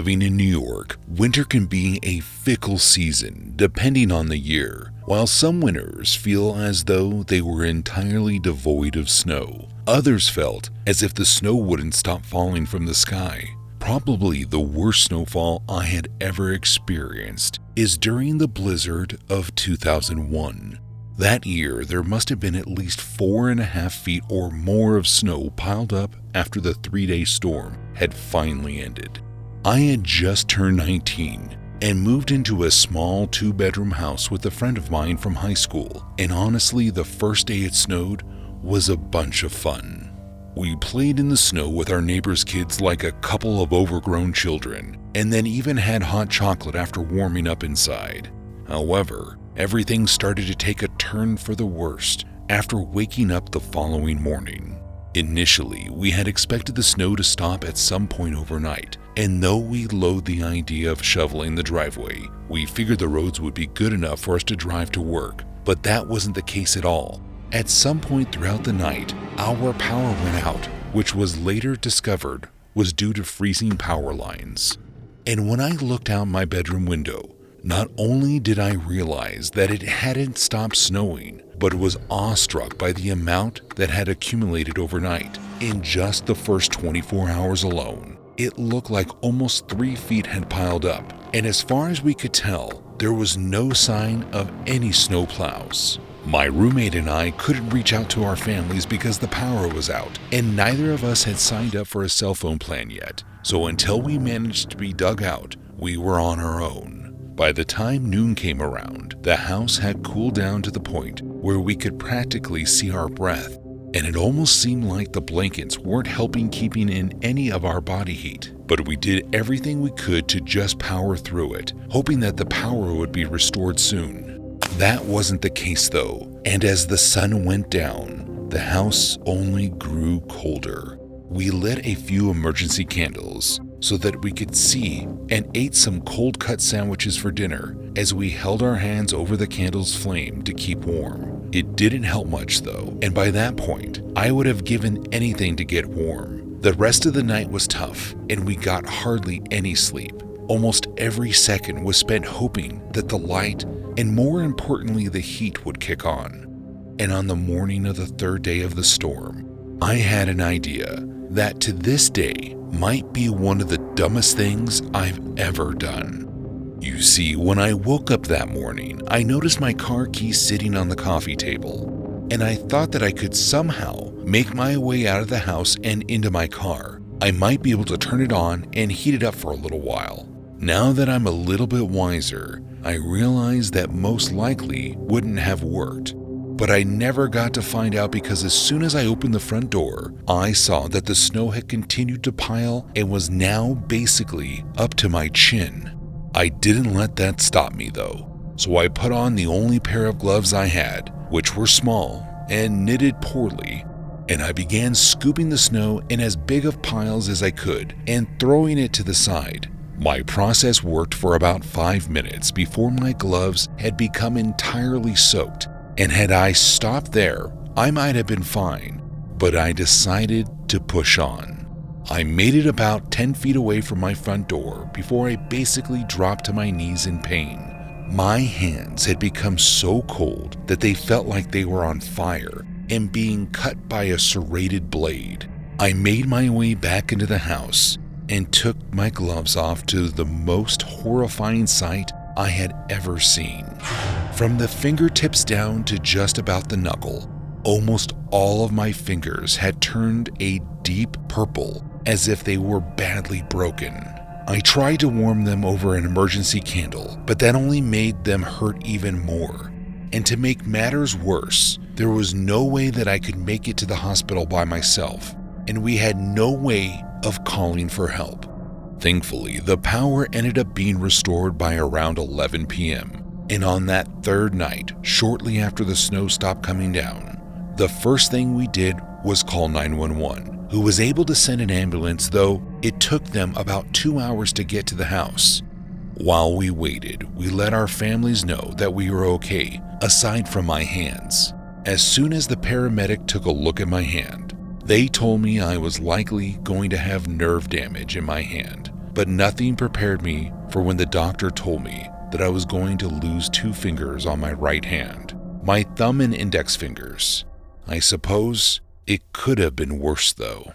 Living in New York, winter can be a fickle season depending on the year. While some winters feel as though they were entirely devoid of snow, others felt as if the snow wouldn't stop falling from the sky. Probably the worst snowfall I had ever experienced is during the blizzard of 2001. That year, there must have been at least 4.5 feet or more of snow piled up after the 3-day storm had finally ended. I had just turned 19 and moved into a small 2-bedroom house with a friend of mine from high school, and honestly, the first day it snowed was a bunch of fun. We played in the snow with our neighbors' kids like a couple of overgrown children, and then even had hot chocolate after warming up inside. However, everything started to take a turn for the worst after waking up the following morning. Initially, we had expected the snow to stop at some point overnight, and though we loathed the idea of shoveling the driveway, we figured the roads would be good enough for us to drive to work, but that wasn't the case at all. At some point throughout the night, our power went out, which was later discovered was due to freezing power lines. And when I looked out my bedroom window, not only did I realize that it hadn't stopped snowing, but was awestruck by the amount that had accumulated overnight. In just the first 24 hours alone, it looked like almost 3 feet had piled up, and as far as we could tell, there was no sign of any snow plows. My roommate and I couldn't reach out to our families because the power was out, and neither of us had signed up for a cell phone plan yet, so until we managed to be dug out, we were on our own. By the time noon came around, the house had cooled down to the point where we could practically see our breath, and it almost seemed like the blankets weren't helping keeping in any of our body heat. But we did everything we could to just power through it, hoping that the power would be restored soon. That wasn't the case though, and as the sun went down, the house only grew colder. We lit a few emergency candles so that we could see and ate some cold-cut sandwiches for dinner as we held our hands over the candle's flame to keep warm. It didn't help much though, and by that point, I would have given anything to get warm. The rest of the night was tough, and we got hardly any sleep. Almost every second was spent hoping that the light, and more importantly the heat, would kick on. And on the morning of the 3rd day of the storm, I had an idea that to this day might be one of the dumbest things I've ever done. You see, when I woke up that morning, I noticed my car keys sitting on the coffee table, and I thought that I could somehow make my way out of the house and into my car. I might be able to turn it on and heat it up for a little while. Now that I'm a little bit wiser, I realize that most likely wouldn't have worked. But I never got to find out because as soon as I opened the front door, I saw that the snow had continued to pile and was now basically up to my chin. I didn't let that stop me though, so I put on the only pair of gloves I had, which were small and knitted poorly, and I began scooping the snow in as big of piles as I could and throwing it to the side. My process worked for about 5 minutes before my gloves had become entirely soaked. And had I stopped there, I might have been fine, but I decided to push on. I made it about 10 feet away from my front door before I basically dropped to my knees in pain. My hands had become so cold that they felt like they were on fire and being cut by a serrated blade. I made my way back into the house and took my gloves off to the most horrifying sight I had ever seen. From the fingertips down to just about the knuckle, almost all of my fingers had turned a deep purple as if they were badly broken. I tried to warm them over an emergency candle, but that only made them hurt even more. And to make matters worse, there was no way that I could make it to the hospital by myself, and we had no way of calling for help. Thankfully, the power ended up being restored by around 11 p.m. And on that 3rd night, shortly after the snow stopped coming down, the first thing we did was call 911, who was able to send an ambulance, though it took them about 2 hours to get to the house. While we waited, we let our families know that we were okay, aside from my hands. As soon as the paramedic took a look at my hand, they told me I was likely going to have nerve damage in my hand, but nothing prepared me for when the doctor told me that I was going to lose 2 fingers on my right hand, my thumb and index fingers. I suppose it could have been worse though.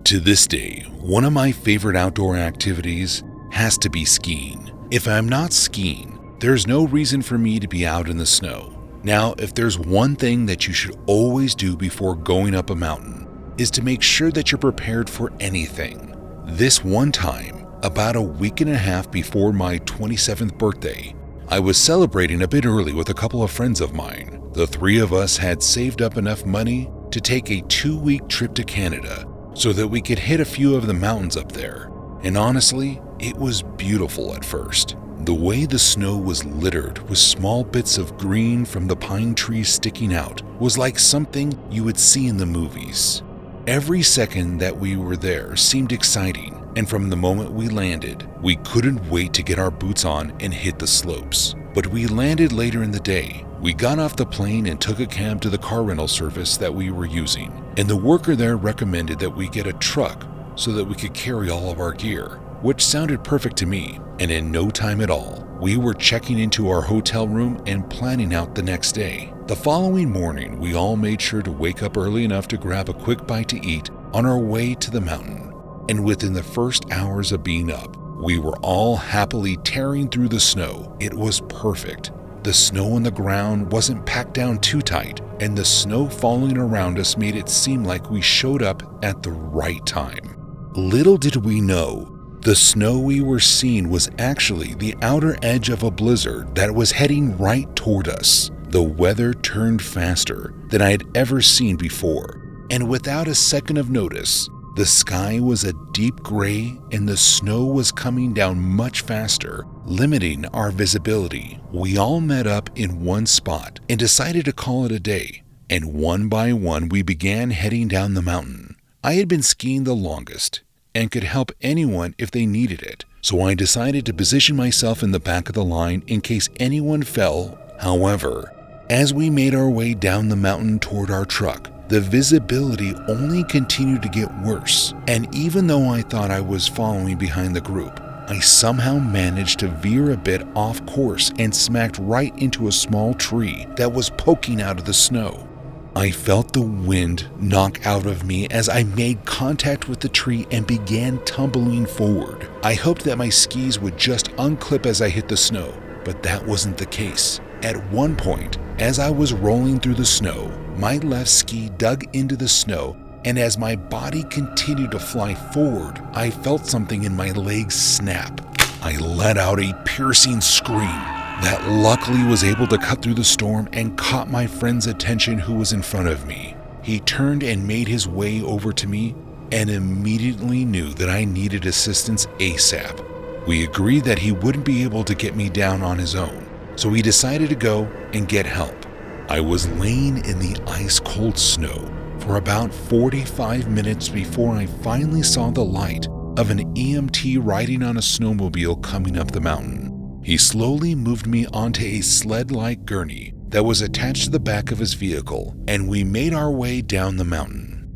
To this day, one of my favorite outdoor activities has to be skiing. If I'm not skiing, there's no reason for me to be out in the snow. Now, if there's one thing that you should always do before going up a mountain, is to make sure that you're prepared for anything. This one time, about a week and a half before my 27th birthday, I was celebrating a bit early with a couple of friends of mine. The 3 of us had saved up enough money to take a 2-week trip to Canada so that we could hit a few of the mountains up there. And honestly, it was beautiful at first. The way the snow was littered with small bits of green from the pine trees sticking out was like something you would see in the movies. Every second that we were there seemed exciting, and from the moment we landed, we couldn't wait to get our boots on and hit the slopes. But we landed later in the day. We got off the plane and took a cab to the car rental service that we were using, and the worker there recommended that we get a truck so that we could carry all of our gear, which sounded perfect to me. And in no time at all, we were checking into our hotel room and planning out the next day. The following morning, we all made sure to wake up early enough to grab a quick bite to eat on our way to the mountain. And within the first hours of being up, we were all happily tearing through the snow. It was perfect. The snow on the ground wasn't packed down too tight, and the snow falling around us made it seem like we showed up at the right time. Little did we know, the snow we were seeing was actually the outer edge of a blizzard that was heading right toward us. The weather turned faster than I had ever seen before, and without a second of notice, the sky was a deep gray and the snow was coming down much faster, limiting our visibility. We all met up in one spot and decided to call it a day, and one by one we began heading down the mountain. I had been skiing the longest and could help anyone if they needed it, so I decided to position myself in the back of the line in case anyone fell. However, as we made our way down the mountain toward our truck, the visibility only continued to get worse, and even though I thought I was following behind the group, I somehow managed to veer a bit off course and smacked right into a small tree that was poking out of the snow. I felt the wind knock out of me as I made contact with the tree and began tumbling forward. I hoped that my skis would just unclip as I hit the snow, but that wasn't the case. At one point, as I was rolling through the snow, my left ski dug into the snow, and as my body continued to fly forward, I felt something in my legs snap. I let out a piercing scream that luckily was able to cut through the storm and caught my friend's attention who was in front of me. He turned and made his way over to me and immediately knew that I needed assistance ASAP. We agreed that he wouldn't be able to get me down on his own, so we decided to go and get help. I was laying in the ice-cold snow for about 45 minutes before I finally saw the light of an EMT riding on a snowmobile coming up the mountain. He slowly moved me onto a sled-like gurney that was attached to the back of his vehicle, and we made our way down the mountain.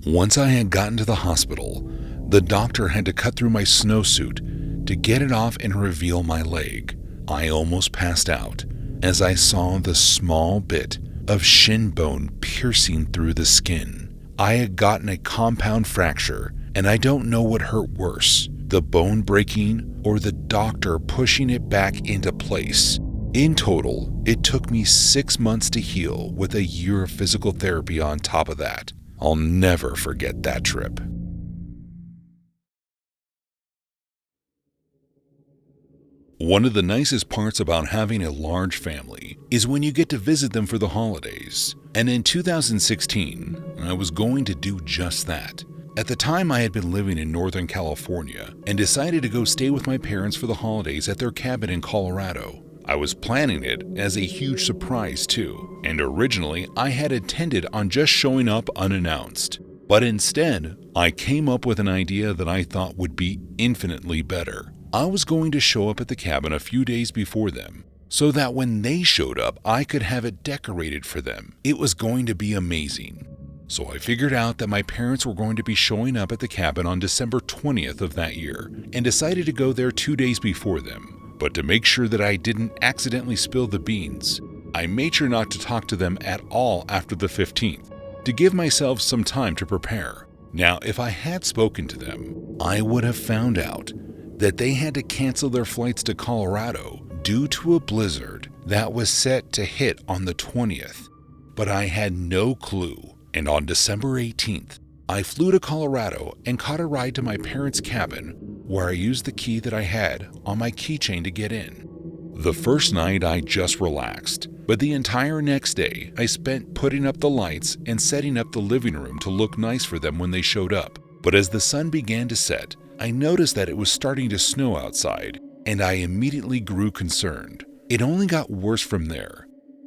Once I had gotten to the hospital, the doctor had to cut through my snowsuit to get it off and reveal my leg. I almost passed out as I saw the small bit of shin bone piercing through the skin. I had gotten a compound fracture, and I don't know what hurt worse, the bone breaking or the doctor pushing it back into place. In total, it took me 6 months to heal with a year of physical therapy on top of that. I'll never forget that trip. One of the nicest parts about having a large family is when you get to visit them for the holidays. And in 2016, I was going to do just that. At the time, I had been living in Northern California and decided to go stay with my parents for the holidays at their cabin in Colorado. I was planning it as a huge surprise too, and originally I had intended on just showing up unannounced. But instead, I came up with an idea that I thought would be infinitely better. I was going to show up at the cabin a few days before them, so that when they showed up, I could have it decorated for them. It was going to be amazing. So I figured out that my parents were going to be showing up at the cabin on December 20th of that year and decided to go there 2 days before them. But to make sure that I didn't accidentally spill the beans, I made sure not to talk to them at all after the 15th to give myself some time to prepare. Now, if I had spoken to them, I would have found out that they had to cancel their flights to Colorado due to a blizzard that was set to hit on the 20th. But I had no clue, and on December 18th, I flew to Colorado and caught a ride to my parents' cabin where I used the key that I had on my keychain to get in. The first night I just relaxed, but the entire next day I spent putting up the lights and setting up the living room to look nice for them when they showed up. But as the sun began to set, I noticed that it was starting to snow outside, and I immediately grew concerned. It only got worse from there.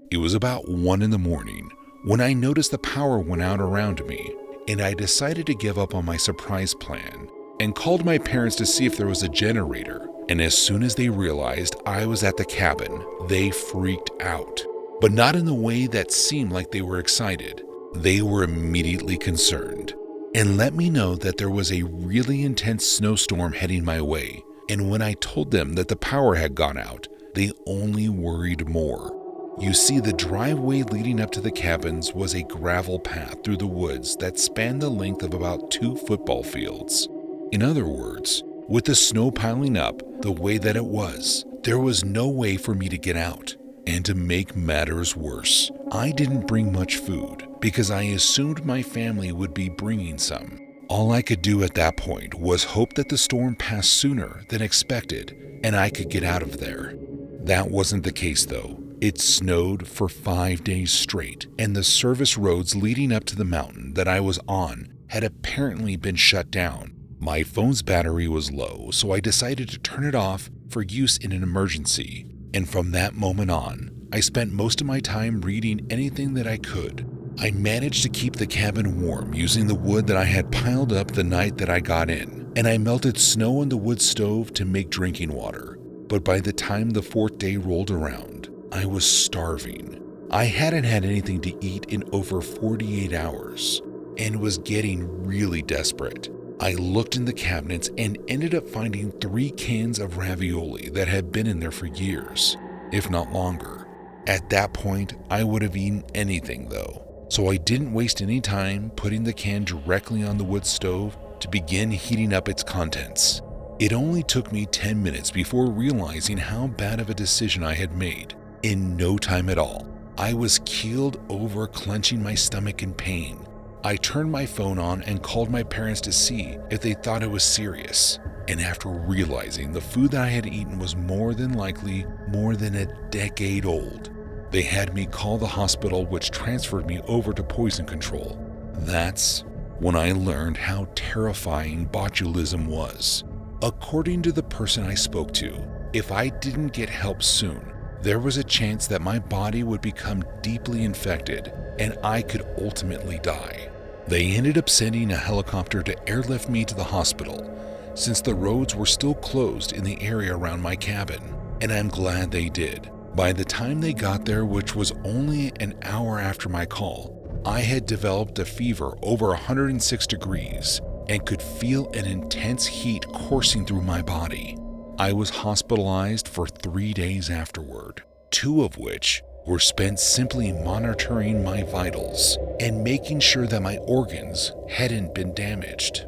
It was about 1 in the morning when I noticed the power went out around me, and I decided to give up on my surprise plan and called my parents to see if there was a generator. And as soon as they realized I was at the cabin, they freaked out. But not in the way that seemed like they were excited. They were immediately concerned and let me know that there was a really intense snowstorm heading my way. And when I told them that the power had gone out, they only worried more. You see, the driveway leading up to the cabins was a gravel path through the woods that spanned the length of about 2 football fields. In other words, with the snow piling up the way that it was, there was no way for me to get out. And to make matters worse, I didn't bring much food because I assumed my family would be bringing some. All I could do at that point was hope that the storm passed sooner than expected and I could get out of there. That wasn't the case though. It snowed for 5 days straight, and the service roads leading up to the mountain that I was on had apparently been shut down. My phone's battery was low, so I decided to turn it off for use in an emergency. And from that moment on, I spent most of my time reading anything that I could. I managed to keep the cabin warm using the wood that I had piled up the night that I got in, and I melted snow on the wood stove to make drinking water. But by the time the 4th day rolled around, I was starving. I hadn't had anything to eat in over 48 hours and was getting really desperate. I looked in the cabinets and ended up finding 3 cans of ravioli that had been in there for years, if not longer. At that point, I would have eaten anything though, so I didn't waste any time putting the can directly on the wood stove to begin heating up its contents. It only took me 10 minutes before realizing how bad of a decision I had made. In no time at all, I was keeled over, clenching my stomach in pain. I turned my phone on and called my parents to see if they thought it was serious. And after realizing the food that I had eaten was more than likely more than a decade old, they had me call the hospital, which transferred me over to poison control. That's when I learned how terrifying botulism was. According to the person I spoke to, if I didn't get help soon, there was a chance that my body would become deeply infected and I could ultimately die. They ended up sending a helicopter to airlift me to the hospital since the roads were still closed in the area around my cabin, and I'm glad they did. By the time they got there, which was only an hour after my call, I had developed a fever over 106 degrees and could feel an intense heat coursing through my body. I was hospitalized for 3 days afterward, 2 of which were spent simply monitoring my vitals and making sure that my organs hadn't been damaged.